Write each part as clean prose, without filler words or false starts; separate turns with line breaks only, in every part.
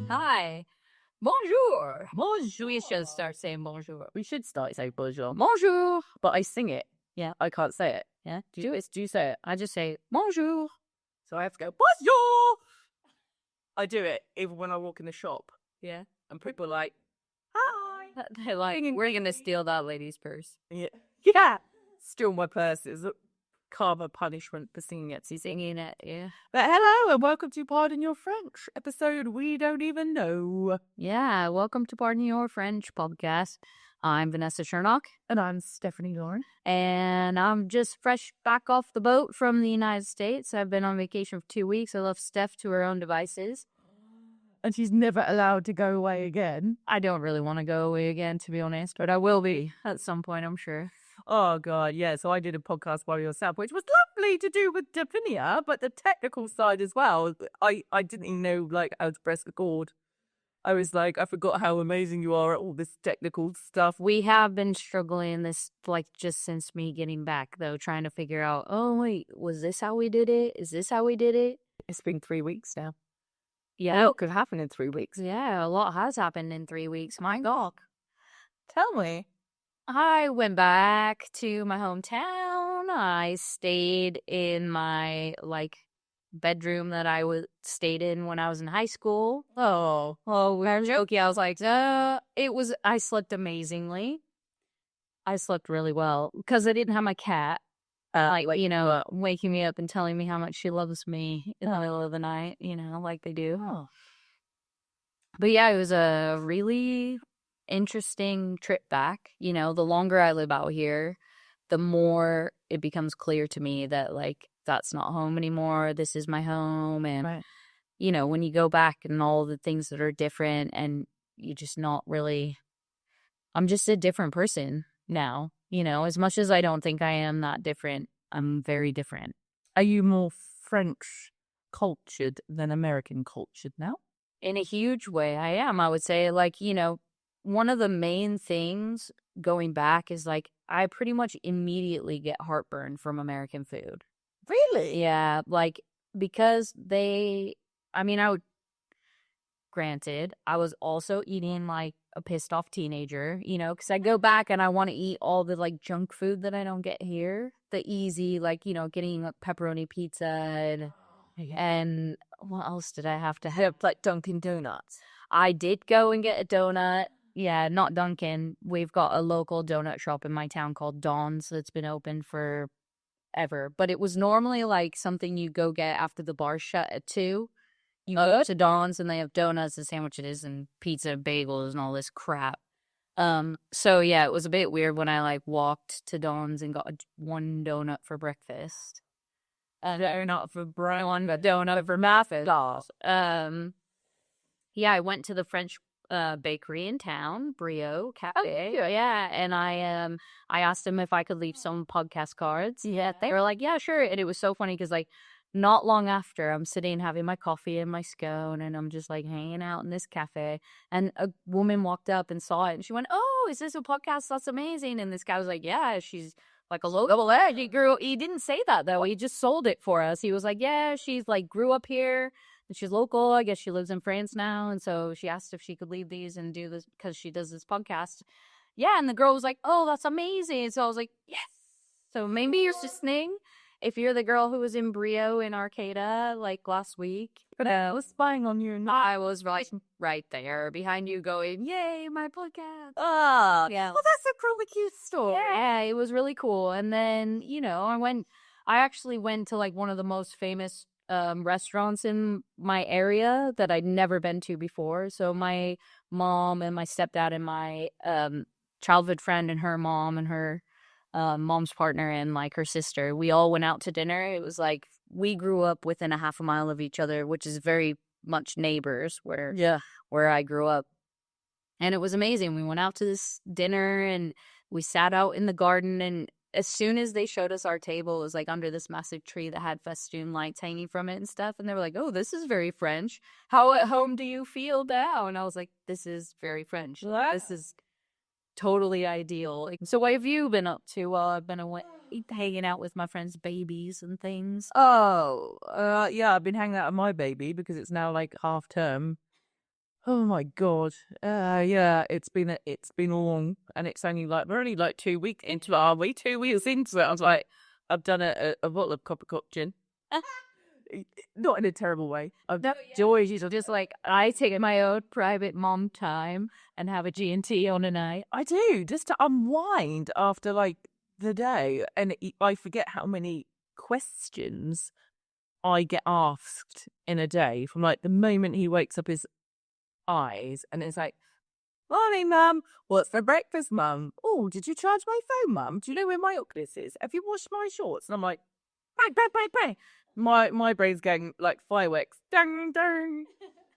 Hi. Bonjour.
Bonjour.
We should start saying bonjour.
We should start saying bonjour.
Bonjour.
But I sing it.
Yeah.
I can't say it.
Yeah.
Do you say it?
I just say bonjour.
So I have to go, bonjour! I do it even when I walk in the shop.
Yeah.
And people are like, hi.
They're like, we're going to steal that lady's purse.
Yeah. Steal my purse is a karma punishment for singing it.
Singing it, yeah.
But hello and welcome to Pardon Your French, episode We Don't Even Know.
Yeah, welcome to Pardon Your French podcast. I'm Vanessa Chernock.
And I'm Stephanie Lauren.
And I'm just fresh back off the boat from the United States. I've been on vacation for 2 weeks. I left Steph to her own devices.
And she's never allowed to go away again.
I don't really want to go away again, to be honest, but I will be at some point, I'm sure.
Oh, God, yeah. So I did a podcast by yourself, which was lovely to do with Davinia, but the technical side as well. I didn't even know, how to press record. I was like, I forgot how amazing you are at all this technical stuff.
We have been struggling this, just since me getting back, though, trying to figure out, oh, wait, was this how we did it? Is this how we did it?
It's been 3 weeks now.
Yeah.
What could happen in 3 weeks?
Yeah, a lot has happened in 3 weeks. My God.
Tell me.
I went back to my hometown. I stayed in my, bedroom that I stayed in when I was in high school.
Oh,
We're joking. I was like, I slept amazingly. I slept really well because I didn't have my cat, waking me up and telling me how much she loves me in the middle of the night, like they do.
Oh.
But yeah, it was a really interesting trip back. The longer I live out here, the more it becomes clear to me that, that's not home anymore. This is my home. And,
right.
When you go back and all the things that are different and you just not really, I'm just a different person now. As much as I don't think I am that different, I'm very different.
Are you more French cultured than American cultured now?
In a huge way, I am. I would say, one of the main things going back is, I pretty much immediately get heartburn from American food.
Really?
Yeah, because granted, I was also eating a pissed off teenager, because I go back and I want to eat all the junk food that I don't get here. The easy, getting a pepperoni pizza and what else did I have to have?
Dunkin' Donuts.
I did go and get a donut. Yeah, not Dunkin'. We've got a local donut shop in my town called Dawn's that's been open for ever. But it was normally something you go get after the bar shut at 2. You go to Dawn's and they have donuts and sandwiches and pizza, bagels and all this crap. So yeah, it was a bit weird when I walked to Dawn's and got one donut for breakfast.
A donut for
one donut for breakfast. Yeah, I went to the French bakery in town, Brio Café.
Oh,
yeah, and I asked them if I could leave some podcast cards. Yeah, they were like, yeah, sure. And it was so funny because not long after, I'm sitting having my coffee and my scone, and I'm just hanging out in this cafe, and a woman walked up and saw it, and she went, "Oh, is this a podcast? That's amazing!" And this guy was like, "Yeah, she's a local egg. He didn't say that though. He just sold it for us. He was like, "Yeah, she's grew up here." And she's local. I guess she lives in France now. And so she asked if she could leave these and do this because she does this podcast. Yeah. And the girl was like, "Oh, that's amazing." So I was like, yes. So maybe you're listening. If you're the girl who was in Brio in Arcata last week.
But I was spying on you.
I was right there behind you going, "Yay, my podcast."
Oh,
yeah.
Well, that's a really cute story.
Yeah, it was really cool. And then, I actually went to one of the most famous restaurants in my area that I'd never been to before. So my mom and my stepdad and my childhood friend and her mom and her mom's partner and her sister, we all went out to dinner. It was we grew up within a half a mile of each other, which is very much neighbors where I grew up. And it was amazing. We went out to this dinner and we sat out in the garden, and as soon as they showed us our table, it was under this massive tree that had festoon lights hanging from it and stuff. And they were like, "Oh, this is very French. How at home do you feel now?" And I was like, "This is very French. This is totally ideal." So what have you been up to while I've been away? Hanging out with my friends' babies and things.
Yeah, I've been hanging out with my baby because it's now half term. Oh my god. Yeah, it's been long, and it's only like we're only like 2 weeks into it, are we? 2 weeks into it. I was like, I've done a bottle of copper cock gin. Not in a terrible way. I've
No, George, you just like I take my own private mom time and have a G&T on a night.
I do just to unwind after like the day, and I forget how many questions I get asked in a day from like the moment he wakes up his eyes, and it's like, "Morning, mum. What's for breakfast, mum? Oh, did you charge my phone, mum? Do you know where my Oculus is? Have you washed my shorts?" And I'm like, "Bang, bang, bang, bang." My brain's going like fireworks, dang, dang,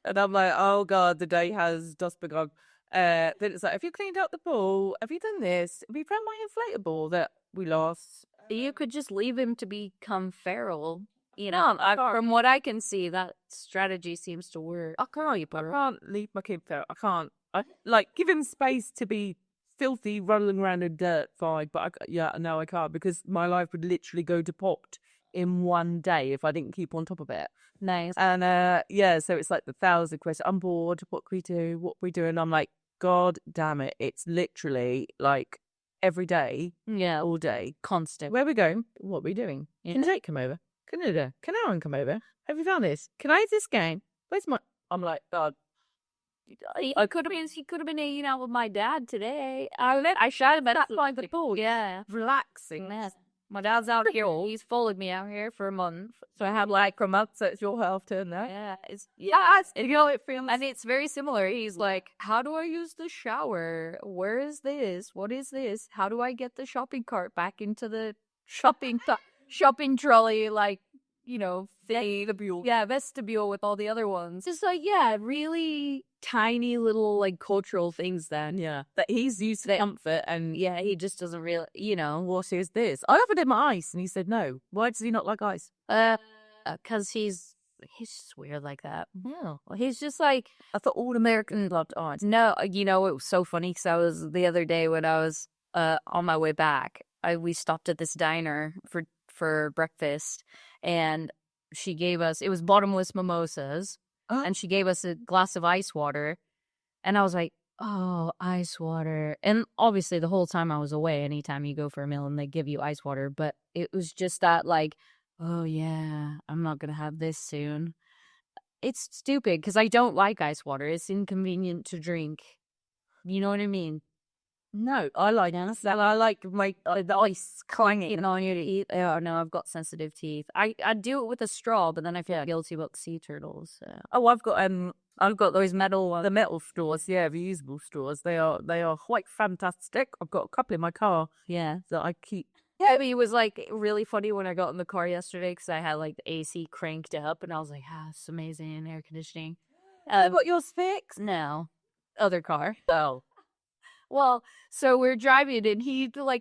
and I'm like, "Oh god, the day has just begun." Then it's like, "Have you cleaned out the pool? Have you done this? Have you found my inflatable that we lost?"
You could just leave him to become feral. You
No,
know,
I can't.
from what I can see, that strategy seems to work.
I can't leave my kid there. I can't. I like give him space to be filthy, rolling around in dirt, fine. But yeah, no, I can't because my life would literally go to pot in one day if I didn't keep on top of it.
Nice.
And yeah, so it's like the thousand questions. I'm bored. What can we do? What can we do? And I'm like, God damn it! It's literally like every day,
Yeah,
all day.
constant.
Where are we going? What are we doing?
Yeah.
Can Jake come over? Can Aaron come over? Have you found this? Can I have this game? Where's my? I'm like, God.
He could have been hanging out with my dad today. I shot him at that point the pool. Yeah, relaxing. Yes. My dad's out here. He's followed me out here for a month.
So I had like a month, so it's your half turn now.
Yeah, it feels, and it's very similar. He's like, "How do I use the shower? Where is this? What is this? How do I get the shopping cart back into the shopping trolley? Like, vestibule. Yeah, vestibule with all the other ones. Just like, yeah, really tiny little like cultural things. Then,
Yeah, that he's used to the comfort, and
yeah, he just doesn't really,
what is this? I offered him ice, and he said no. Why does he not like ice?
because he's just weird like that.
Yeah,
Well, he's just like.
I thought all Americans loved ice.
No, it was so funny because I was the other day when I was on my way back. We stopped at this diner for breakfast, and she gave us, it was bottomless mimosas, and she gave us a glass of ice water, and I was like, oh, ice water. And obviously the whole time I was away, anytime you go for a meal and they give you ice water, but it was just that like, oh yeah, I'm not gonna have this soon. It's stupid because I don't like ice water. It's inconvenient to drink. You know what I mean?
No, I like ice. I like my the ice clanging.
On you to eat. Oh no, I've got sensitive teeth. I do it with a straw, but then I feel guilty about the sea turtles. So.
Oh, I've got those metal ones. The metal straws, yeah, reusable straws. They are quite fantastic. I've got a couple in my car.
Yeah,
that I keep.
Yeah, but it was like really funny when I got in the car yesterday because I had like the AC cranked up and I was like, it's amazing air conditioning.
Got yours fixed?
No, other car.
Oh.
Well, so we're driving and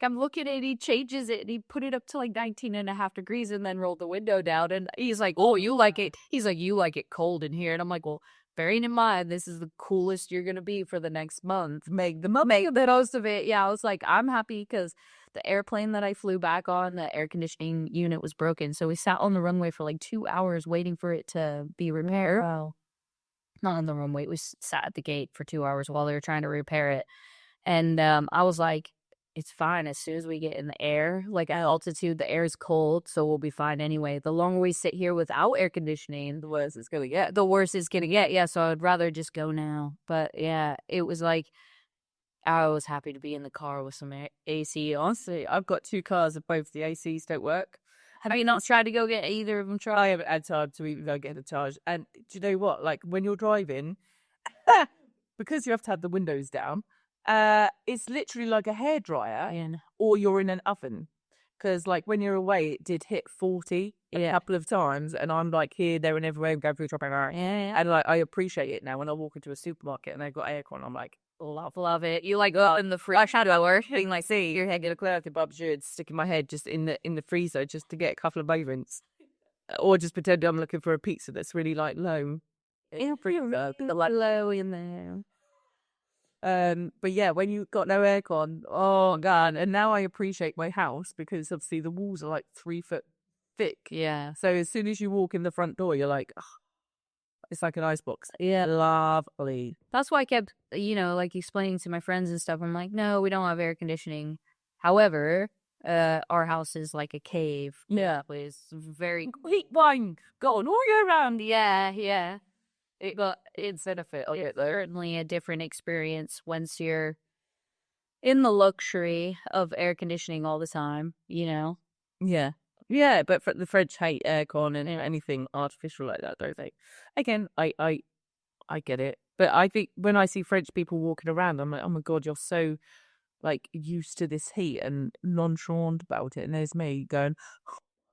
I'm looking at it, he changes it and he put it up to like 19.5 degrees and then rolled the window down. And he's like, oh, you like it. He's like, you like it cold in here. And I'm like, well, bearing in mind, this is the coolest you're going to be for the next month. Make the most of it. Yeah, I was like, I'm happy because the airplane that I flew back on, the air conditioning unit was broken. So we sat on the runway for like 2 hours waiting for it to be repaired. Wow. Not on the runway. We sat at the gate for 2 hours while they were trying to repair it. And I was like, it's fine. As soon as we get in the air, like at altitude, the air is cold, so we'll be fine anyway. The longer we sit here without air conditioning,
The worse it's gonna get.
the worse it's gonna get. Yeah, so I'd rather just go now. But yeah, it was like I was happy to be in the car with some AC.
Honestly, I've got 2 cars and both the ACs don't work.
Have you not tried to go get either of them tried?
I haven't had time to even go get a charge. And do you know what? Like when you're driving, because you have to have the windows down, it's literally like a hairdryer, or you're in an oven. Because like when you're away, it did hit 40 a couple of times, and I'm like here, there, and everywhere, going through tropical area.
Yeah.
And like I appreciate it now when I walk into a supermarket and they've got aircon. I'm like,
love it. You like go in the fridge shower, being like, see,
your head get a clear the Bob Should sticking my head just in the freezer just to get a couple of moments, or just pretend I'm looking for a pizza that's really like low.
Low in there.
But yeah, when you've got no aircon, oh god! And now I appreciate my house because obviously the walls are like 3 foot thick.
Yeah.
So as soon as you walk in the front door, you're like, It's like an icebox.
Yeah.
Lovely.
That's why I kept, like explaining to my friends and stuff. I'm like, no, we don't have air conditioning. However, our house is like a cave.
Yeah.
It's very
Heat wine going all year round.
yeah. But it's
Benefit.
certainly a different experience once you're in the luxury of air conditioning all the time,
Yeah. Yeah, but the French hate aircon and anything artificial like that, don't they? Again, I get it. But I think when I see French people walking around, I'm like, oh my God, you're so like used to this heat and nonchalant about it. And there's me going,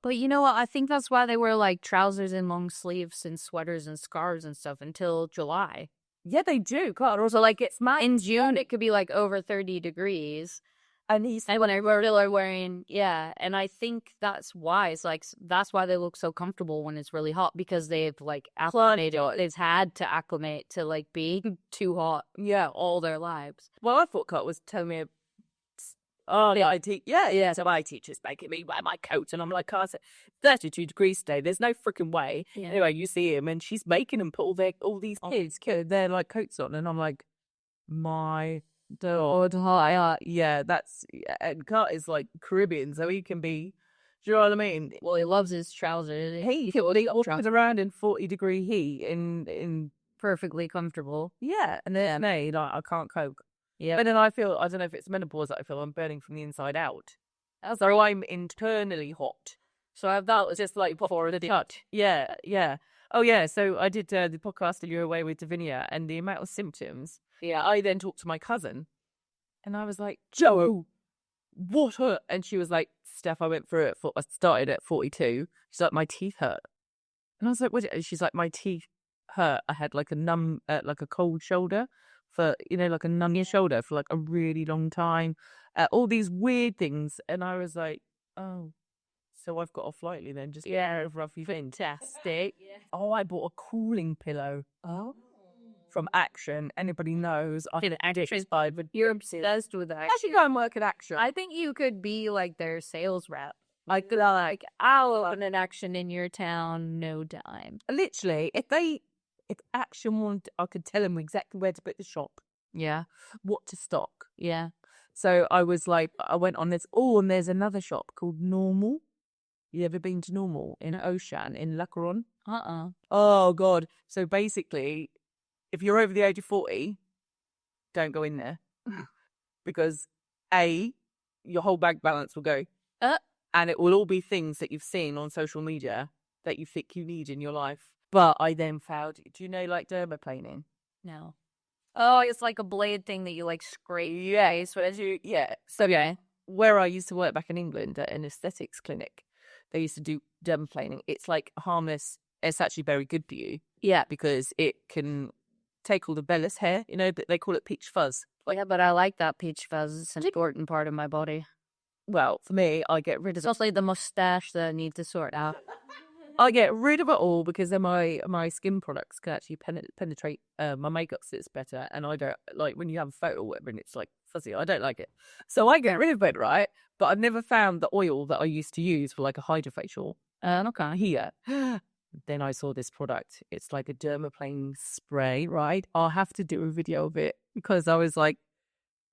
But you know what? I think that's why they wear like trousers and long sleeves and sweaters and scarves and stuff until July.
yeah, they do. God, also like it's mad.
In June, it could be like over 30 degrees.
And
when everybody are wearing, and I think that's why that's why they look so comfortable when it's really hot, because they've like acclimated, they've had to acclimate to like being too hot, all their lives.
Well, I thought Cut was telling me, oh, yeah, yeah. So my teacher's making me wear my coat, and I'm like, oh, it's 32 degrees today. There's no freaking way.
Yeah.
Anyway, you see him, and she's making them put all these kids, their like coats on, and I'm like, my God, yeah, and Cut is like Caribbean, so he can be. Do you know what I mean?
Well, he loves his trousers.
He walks around in 40-degree heat in
perfectly comfortable.
Yeah, and then me, like, I can't cope. Yeah, but then I feel, I don't know if it's menopause that I feel I'm burning from the inside out. So I'm internally hot. So that was just like before the cut. Yeah. Oh yeah, so I did the podcast and you're away with Davinia, and the amount of symptoms. Yeah, I then talked to my cousin, and I was like, Joe, what hurt? And she was like, Steph, I went through it. I started at 42. She's like, my teeth hurt. And I was like, what? She's like, my teeth hurt. I had like a numb, like a cold shoulder for, like a numb shoulder for like a really long time. All these weird things. And I was like, oh, so I've got off lightly then. Just roughly fantastic. Oh, I bought a cooling pillow. Oh. From Action. Anybody knows? I did Action.
You're obsessed with that.
I should go and work at Action.
I think you could be like their sales rep. I'll open an Action in your town, no time.
Literally, if Action wanted, I could tell them exactly where to put the shop.
Yeah.
What to stock.
Yeah.
So I was like, I went on this. Oh, and there's another shop called Normal. You ever been to Normal in Ocean in La Couronne? Oh God. So basically, if you're over the age of 40, don't go in there because your whole bank balance will go, and it will all be things that you've seen on social media that you think you need in your life. But I then found, do you know like dermaplaning?
No. Oh, it's like a blade thing that you like scrape.
Yeah, So where I used to work back in England at an aesthetics clinic, they used to do dermaplaning. It's like harmless. It's actually very good for you.
Yeah,
because it can take all the vellus hair. They call it peach fuzz.
Yeah, but I like that peach fuzz. It's an important part of my body.
Well, for me, I get rid of it.
Mostly the mustache that I need to sort out.
I get rid of it all because then my skin products can actually penetrate my makeup sits better, and I don't like when you have a photo or whatever and it's like fuzzy. I don't like it, so I get rid of it, right? But I've never found the oil that I used to use for like a hydrofacial.
Okay.
Here. Then I saw this product. It's like a dermaplane spray, right? I'll have to do a video of it because I was like,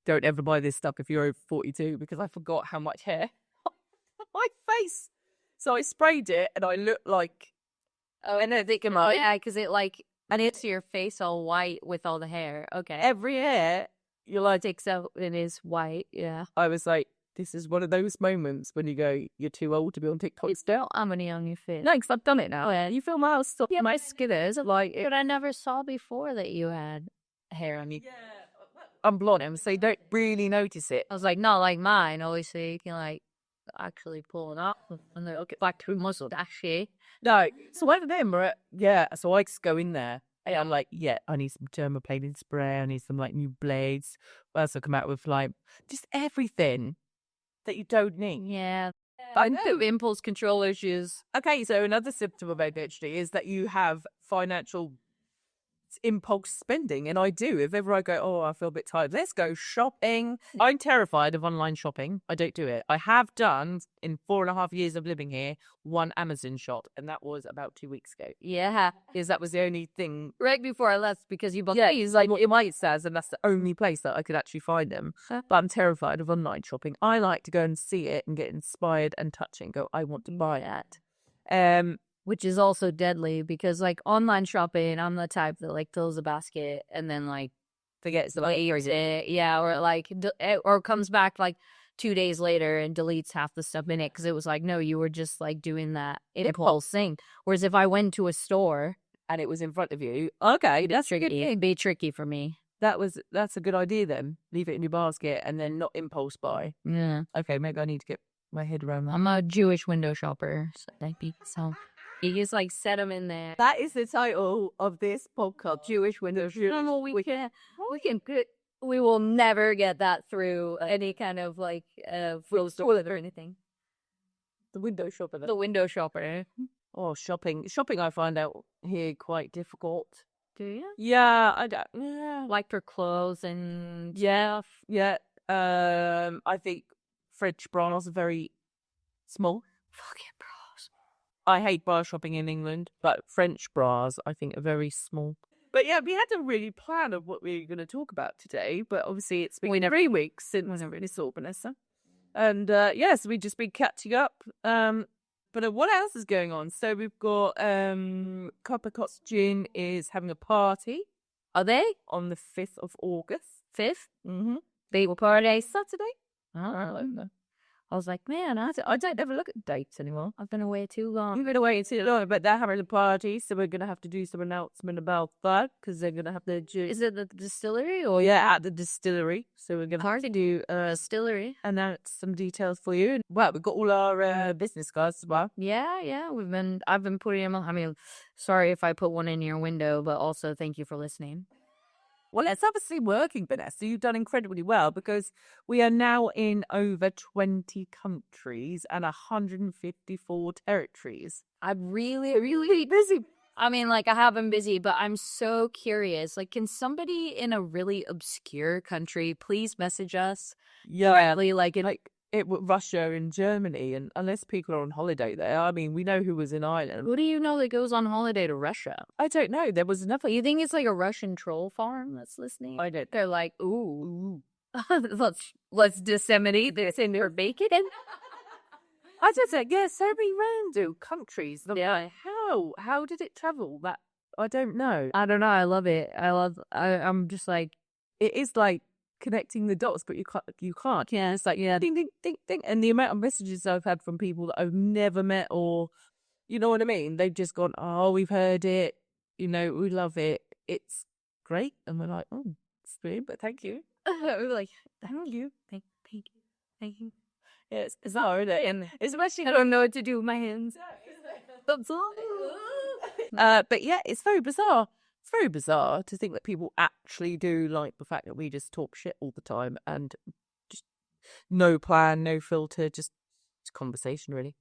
don't ever buy this stuff if you're over 42 because I forgot how much hair on my face. So I sprayed it and I looked like...
Oh, and I think because it like... And it's your face all white with all the hair. Okay.
Every hair, you're like...
Takes out and is white, yeah.
I was like, this is one of those moments when you go, you're too old to be on TikTok.
It's still how many on your face?
No, because I've done it now.
Oh, yeah.
You feel my stuff.
Yeah, my skin is like... But I never saw before that you had hair on you.
Yeah. I'm blonde, so you don't really notice it.
I was like, not like mine. Obviously, you can like actually pull it up and then get back to muscle dashy.
No, so one of them were so I just go in there and I'm like, I need some dermaplaning spray, I need some like new blades. What else I come out with? Like just everything that you don't need.
Yeah. I know impulse control issues.
Okay, so another symptom of ADHD is that you have financial impulse spending, and I do. If ever I go, oh, I feel a bit tired, let's go shopping. I'm terrified of online shopping. I don't do it. I have done in 4.5 years of living here one Amazon shop, and that was about 2 weeks ago.
Yeah.
Because that was the only thing
Right before I left because you bought
these, like what it might says, and that's the only place that I could actually find them. But I'm terrified of online shopping. I like to go and see it and get inspired and touch it and go, I want to buy it.
Which is also deadly because like online shopping, I'm the type that like fills a basket and then like
forgets the
yeah, or like or comes back like 2 days later and deletes half the stuff in it because it was like, no, you were just like doing that impulse thing. Whereas if I went to a store
and it was in front of you, okay, that's
tricky. It'd be tricky for me.
That's a good idea then. Leave it in your basket and then not impulse buy.
Yeah.
Okay, maybe I need to get my head around that.
I'm a Jewish window shopper, so you just like set them in there.
That is the title of this podcast, Jewish window shopper.
No, we will never get that through any kind of like toilet or anything.
The window shopper.
The window shopper.
Oh, shopping I find out here quite difficult.
Do you?
Yeah, I don't. Yeah,
like for clothes and
yeah. I think French bras are very small.
Fucking bras.
I hate bra shopping in England, but French bras I think are very small. But yeah, we had a really plan of what we were going to talk about today. But obviously, it's been 3 weeks since we saw Vanessa, and yes, we've just been catching up. But what else is going on? So we've got Coppercot's Gin is having a party.
Are they?
On the 5th of August.
5th?
Mm-hmm.
Bagel party.
Saturday?
I don't know. I was like, man,
I don't ever look at dates anymore.
I've been away too long.
You've been away too long, but they're having a party, so we're going to have to do some announcement about that, because they're going to have their...
Is it the distillery? Or
yeah, at the distillery. So we're going to have to do
distillery.
Announce some details for you. Well, we've got all our business cards as well.
Yeah. I've been putting them on. I mean, sorry if I put one in your window, but also thank you for listening.
Well, it's obviously working, Vanessa. You've done incredibly well because we are now in over 20 countries and 154 territories.
I'm really busy. I mean, like, I have been busy, but I'm so curious. Like, can somebody in a really obscure country please message us?
Yeah. Russia and Germany, and unless people are on holiday there, I mean, we know who was in Ireland.
Who do you know that goes on holiday to Russia?
I don't know. There was another.
You think it's like a Russian troll farm that's listening?
I don't.
They're like, ooh. let's disseminate this in their bacon.
I just said, yeah, so many random countries.
Yeah.
How did it travel? That I don't know.
I don't know. I love it. I'm just like,
it is like connecting the dots, but you can't.
Yeah, it's like, yeah,
ding, ding, ding, ding. And the amount of messages I've had from people that I've never met, or, you know what I mean? They've just gone, oh, we've heard it. You know, we love it. It's great. And we're like, oh, it's weird, but thank you.
We're like, thank you. Thank you.
Yeah, it's bizarre, isn't it? And
especially, I don't know what to do with my hands.
That's all. But yeah, it's very bizarre. It's very bizarre to think that people actually do like the fact that we just talk shit all the time and just no plan, no filter, just conversation, really.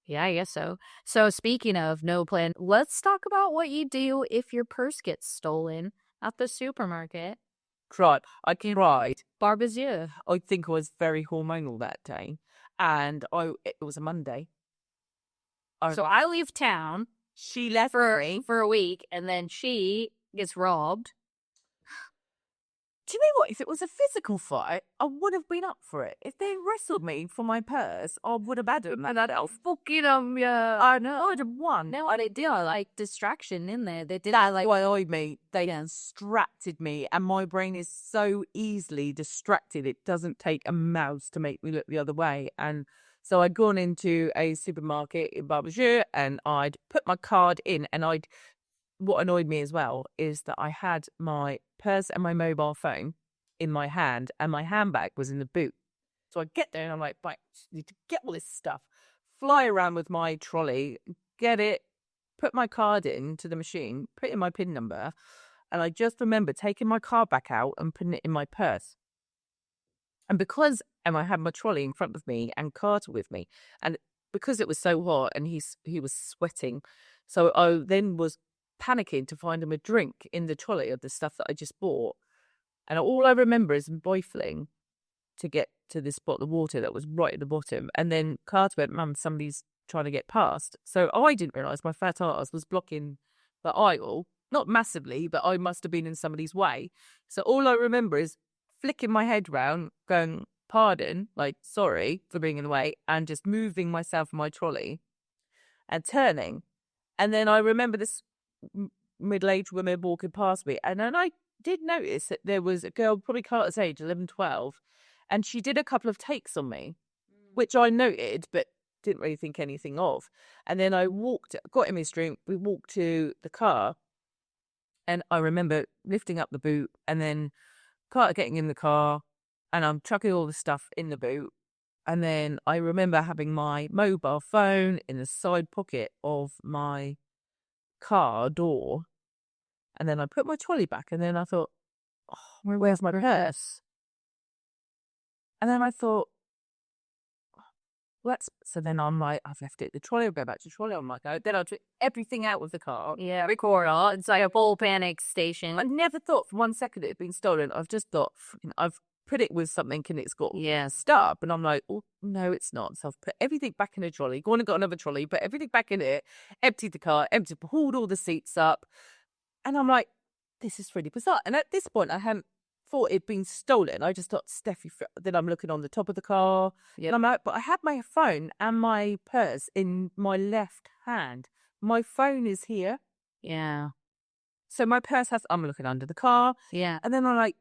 Yeah, I guess so. So speaking of no plan, let's talk about what you do if your purse gets stolen at the supermarket.
I cried.
Barbezieux.
I think I was very hormonal that day, and it was a Monday.
So I leave town.
She left
for a week, and then she gets robbed.
Do you know what? If it was a physical fight, I would have been up for it. If they wrestled me for my purse, I would have had them.
And I'd fucking yeah.
I know. I'd have won.
No, they did like distraction in there. They did
like me. They distracted me, and my brain is so easily distracted. It doesn't take a mouse to make me look the other way. And so I'd gone into a supermarket in Barbezieux, and I'd put my card in, and what annoyed me as well is that I had my purse and my mobile phone in my hand, and my handbag was in the boot. So I get there and I'm like, right, I need to get all this stuff, fly around with my trolley, get it, put my card into the machine, put in my PIN number, and I just remember taking my card back out and putting it in my purse. And I had my trolley in front of me and Carter with me, and because it was so hot and he was sweating, so I then was panicking to find him a drink in the trolley of the stuff that I just bought. And all I remember is boifling to get to this bottle of water that was right at the bottom. And then Carter went, Mum, somebody's trying to get past. So I didn't realise my fat ass was blocking the aisle. Not massively, but I must have been in somebody's way. So all I remember is flicking my head round, going, pardon, like, sorry for being in the way, and just moving myself in my trolley and turning. And then I remember this middle-aged woman walking past me. And then I did notice that there was a girl, probably Carter's age, 11, 12, and she did a couple of takes on me, which I noted, but didn't really think anything of. And then I got him his drink, we walked to the car, and I remember lifting up the boot, and then Carter getting in the car, and I'm chucking all the stuff in the boot. And then I remember having my mobile phone in the side pocket of my car door. And then I put my trolley back, and then I thought, oh, where's my purse? And then I thought, so then I'm like, I've left it at the trolley, I'll go back to the trolley. I'm like, oh, then I took everything out of the car.
Yeah, record all. It's like a full panic station.
I never thought for 1 second it had been stolen. I've just thought, I've put it with something and it's got stuff. And I'm like, oh, no, it's not. So I've put everything back in a trolley, gone and got another trolley, put everything back in it, emptied the car, pulled all the seats up. And I'm like, this is really bizarre. And at this point, I hadn't thought it'd been stolen. I just thought, Steffi, then I'm looking on the top of the car. Yep. And I'm like, but I had my phone and my purse in my left hand. My phone is here.
Yeah.
So my purse I'm looking under the car.
Yeah.
And then I'm like,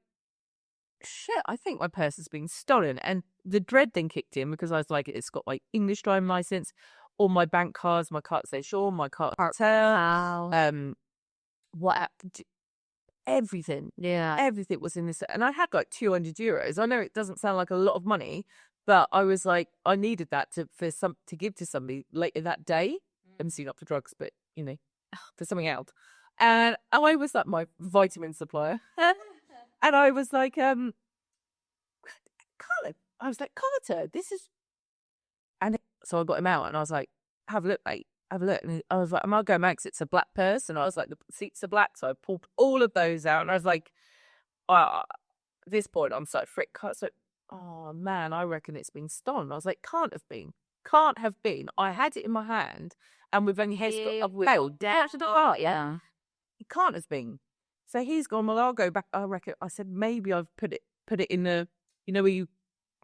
shit, I think my purse has been stolen. And the dread then kicked in because I was like, it's got my English driving license, all my bank cards, my carte séjour, my carte hotel, everything.
Yeah.
Everything was in this. And I had like €200. I know it doesn't sound like a lot of money, but I was like, I needed that to give to somebody later that day. Obviously not for drugs, but for something else. And I was like my vitamin supplier. And I was like, Carter, this is. And so I got him out and I was like, have a look, mate. Have a look. And I was like, am I going back? It's a black purse. And I was like, the seats are black. So I pulled all of those out. And I was like, at this point, I'm so frick. So, oh man, I reckon it's been stolen. I was like, can't have been. Can't have been. I had it in my hand and we've only failed down to the heart. Yeah. It can't have been. So he's gone, well, I'll go back. I reckon, I said, maybe I've put it in the, where you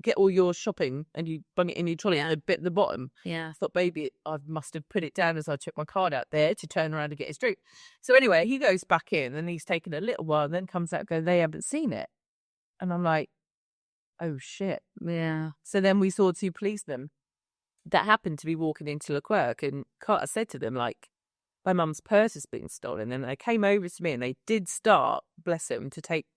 get all your shopping and you bung it in your trolley and a bit at the bottom.
Yeah.
I thought maybe I must have put it down as I took my card out there to turn around and get his drink. So anyway, he goes back in and he's taken a little while and then comes out and goes, they haven't seen it. And I'm like, oh shit.
Yeah.
So then we saw two policemen that happened to be walking into Leclerc, and Carter said to them, like, my mum's purse has been stolen. And they came over to me and they did start, bless them, to take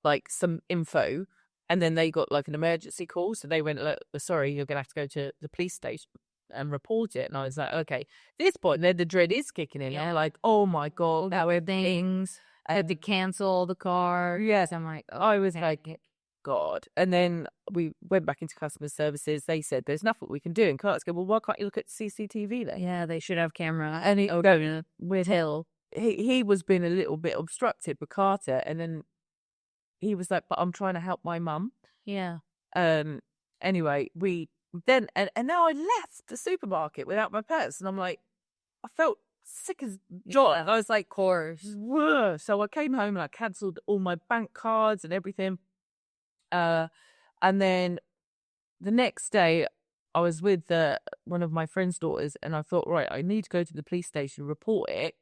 like some info. And then they got like an emergency call. So they went, look, sorry, you're going to have to go to the police station and report it. And I was like, okay. At this point, then the dread is kicking in. Yeah. Like, oh my God,
now things. I had to cancel the car.
Yes.
I'm like,
I was like, God. And then we went back into customer services. They said, there's nothing we can do. And Carter's go, well, why can't you look at CCTV then?
Yeah, they should have camera. And he going with Hill.
He was being a little bit obstructed with Carter. And then he was like, but I'm trying to help my mum.
Yeah.
Anyway, and now I left the supermarket without my purse. And I'm like, I felt sick as John.
Yeah.
I was like,
course.
So I came home and I cancelled all my bank cards and everything. And then the next day I was with one of my friend's daughters and I thought, right, I need to go to the police station, report it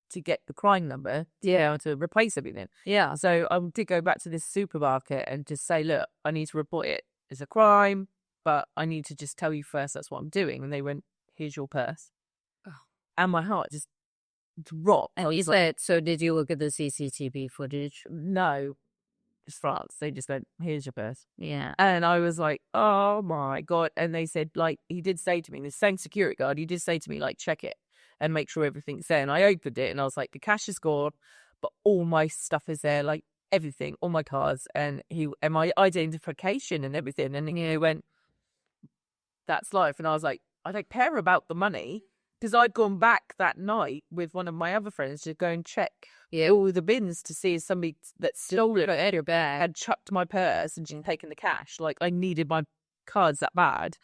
to get the crime number, to replace everything.
Yeah.
So I did go back to this supermarket and just say, look, I need to report it as a crime, but I need to just tell you first that's what I'm doing. And they went, here's your purse. Oh. And my heart just dropped.
Oh, he's like, so did you look at the CCTV footage?
No. France. They just went, here's your purse.
Yeah.
And I was like, oh my God. And they said, like, he did say to me, the same security guard, he did say to me, like, check it and make sure everything's there. And I opened it and I was like, the cash is gone, but all my stuff is there, like everything, all my cards and my identification and everything. And he went, that's life. And I was like, I don't care about the money. because I'd gone back that night with one of my other friends to go and check all the bins to see if somebody that stole it out of your bag had chucked my purse and just taken the cash. Like, I needed my cards that bad.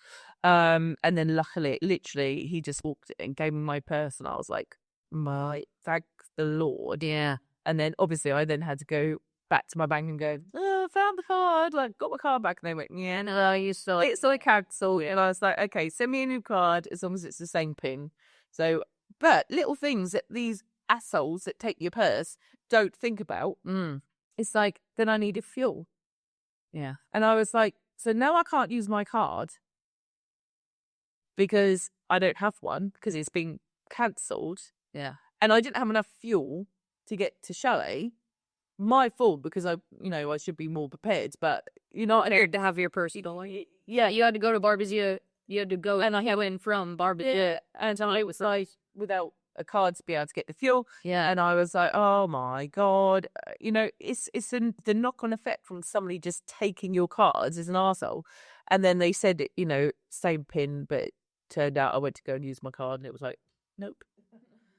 And then luckily, literally, he just walked in and gave me my purse, and I was like, my thank the Lord.
Yeah.
And then obviously I then had to go back to my bank and go, oh, I found the card, like, got my card back. And they went, yeah, no, you still, it's like cancelled. And I was like, okay, send me a new card as long as it's the same pin. So, but little things that these assholes that take your purse don't think about. It's like, then I needed fuel.
Yeah.
And I was like, so now I can't use my card because I don't have one because it's been cancelled.
Yeah.
And I didn't have enough fuel to get to Chalet. My fault, because I should be more prepared. But
Prepared to have your purse. You don't like. Yeah, you had to go to Barbie's. You had to go, and I went from Barbie's.
Yeah, and I was like without a card to be able to get the fuel.
Yeah,
and I was like, oh my god, it's the knock-on effect from somebody just taking your cards as an arsehole. And then they said, same pin, but it turned out I went to go and use my card, and it was like, nope.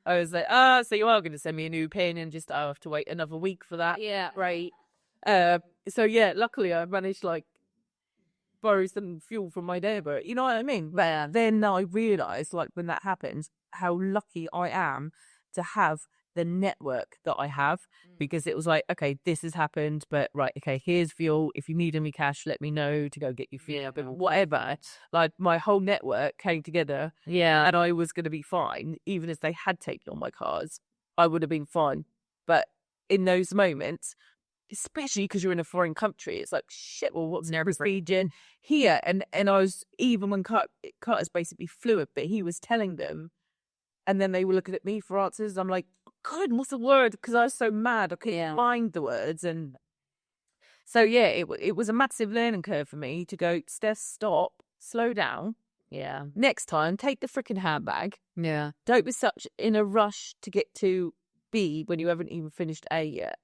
I was like, so you are going to send me a new pin, and just I have to wait another week for that.
Yeah, right.
So yeah, luckily I managed to borrow some fuel from my neighbour. You know what I mean? But then I realised, when that happens, how lucky I am to have the network that I have, because it was like, okay, this has happened, but right, okay, here's fuel. If you need any cash, let me know to go get you fuel. But whatever, my whole network came together.
Yeah,
and I was going to be fine, even if they had taken all my cards. I would have been fine. But in those moments, especially because you're in a foreign country, it's like, shit, well, what's the region here? And I was, even when Carter's basically fluent, but he was telling them, and then they were looking at me for answers. I'm like, God, what's the word? Because I was so mad, I couldn't find the words. And so, yeah, it was a massive learning curve for me to go, Steph, stop, slow down.
Yeah.
Next time, take the freaking handbag.
Yeah.
Don't be such in a rush to get to B when you haven't even finished A yet.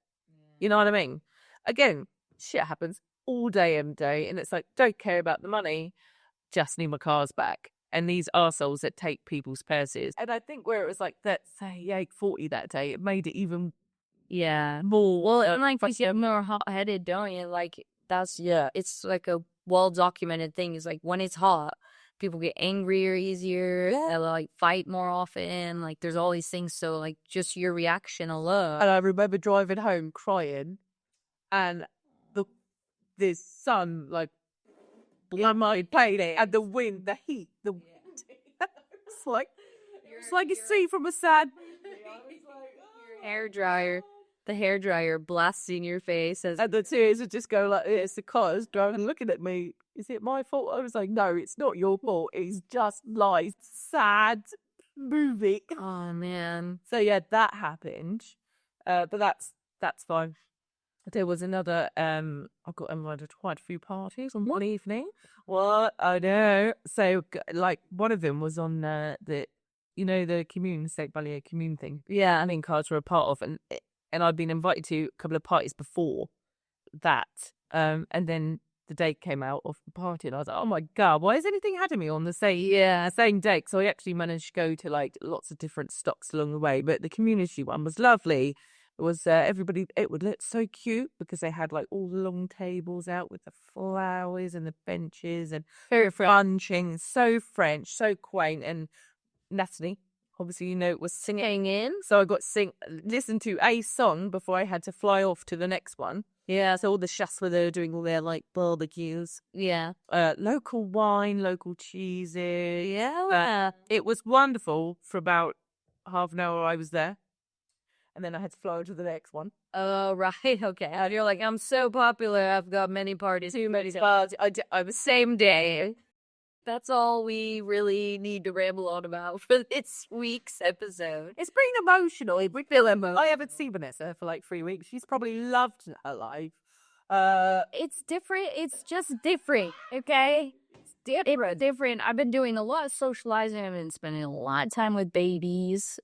You know what I mean? Again, shit happens all day, every day. And it's like, don't care about the money. Just need my cars back. And these arseholes that take people's purses. And I think where it was like that, say, 8:40 that day, it made it even more.
Well, and you get more hot-headed, don't you? Like, it's like a well-documented thing. It's like, when it's hot, people get angrier easier. They fight more often. Like, there's all these things. So, just your reaction alone.
And I remember driving home crying, and the sun my plane, and the wind, the heat, the wind. it's like a scene from a sad
hairdryer. The hairdryer blasting your face and
the tears would just go like this. The cars driving, looking at me. Is it my fault? I was like, no, it's not your fault. It's just sad movie.
Oh man.
So yeah, that happened. But that's fine. There was another, I got invited to quite a few parties on one evening. What? I know. So, one of them was on the commune, State Ballier commune thing.
Yeah.
I mean, cards were a part of, and I'd been invited to a couple of parties before that. And then the date came out of the party, and I was like, oh my God, why has anything had me on the same date? So I actually managed to go to, lots of different stops along the way, but the community one was lovely. It was everybody. It would look so cute because they had all the long tables out with the flowers and the benches and very brunching. So French, so quaint. And Natalie, obviously, was singing in. So I got to listen to a song before I had to fly off to the next one.
Yeah.
So all the chefs were there doing all their barbecues.
Yeah.
Local wine, local cheeses.
Yeah.
It was wonderful for about half an hour I was there. And then I had to fly to the next one.
Oh, right. Okay. And you're like, I'm so popular. I've got many parties. Too many parties.
I was same day.
That's all we really need to ramble on about for this week's episode.
It's been emotional. We feel emotional. I haven't seen Vanessa for 3 weeks. She's probably loved her life.
It's different. It's just different. Okay. It's different. I've been doing a lot of socializing. I've been spending a lot of time with babies.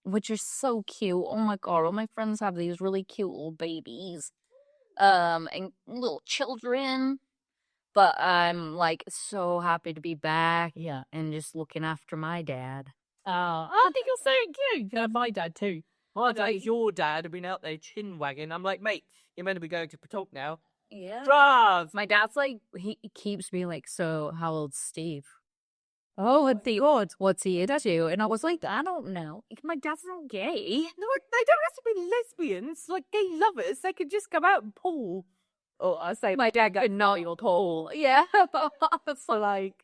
Which are so cute. Oh my God, all my friends have these really cute little babies. And little children. But I'm like so happy to be back.
Yeah.
And just looking after my dad.
Oh, I think you're so cute. Yeah, my dad too. My dad, your dad, had been out there chin wagging. I'm like, mate, you're meant to be going to Patalk now.
Yeah.
Drive.
My dad's like, he keeps being like, so how old's Steve? Oh, what's the odds? What's he into? And I was like, I don't know. My dad's not gay.
No, they don't have to be lesbians, like gay lovers. They could just come out and pull. Oh, I say
My dad got no, you'll pull. Yeah.
for like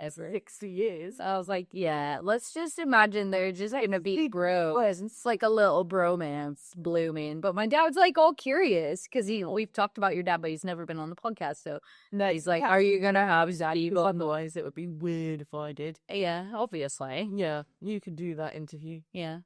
ever 60 years.
I was like, yeah, let's just imagine they're just gonna be bros. It's like a little bromance blooming. But my dad's like all curious because we've talked about your dad, but he's never been on the podcast. So
No,
he's like, are you gonna have Zaddy?
otherwise it would be weird if I did.
Yeah, obviously.
Yeah, you can do that interview.
Yeah.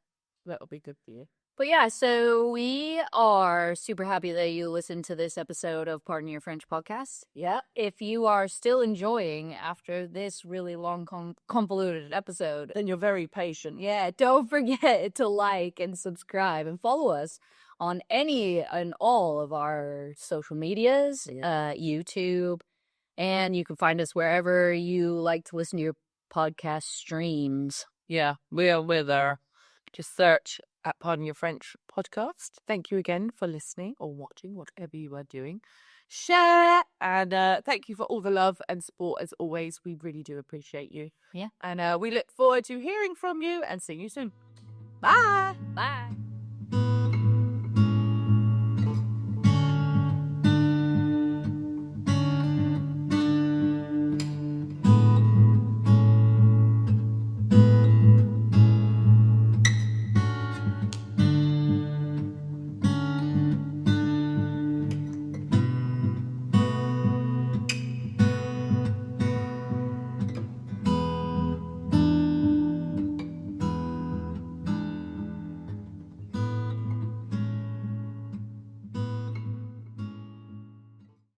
That'll be good for you.
But yeah, so we are super happy that you listened to this episode of Pardon Your French podcast.
Yeah.
If you are still enjoying after this really long, convoluted episode,
Then you're very patient.
yeah, don't forget to like and subscribe and follow us on any and all of our social medias, YouTube, and you can find us wherever you like to listen to your podcast streams.
Yeah, we're there. Just search at Pardon Your French podcast. Thank you again for listening or watching, whatever you are doing. Share, and thank you for all the love and support as always. We really do appreciate you.
Yeah.
And we look forward to hearing from you and seeing you soon. Bye.
Bye.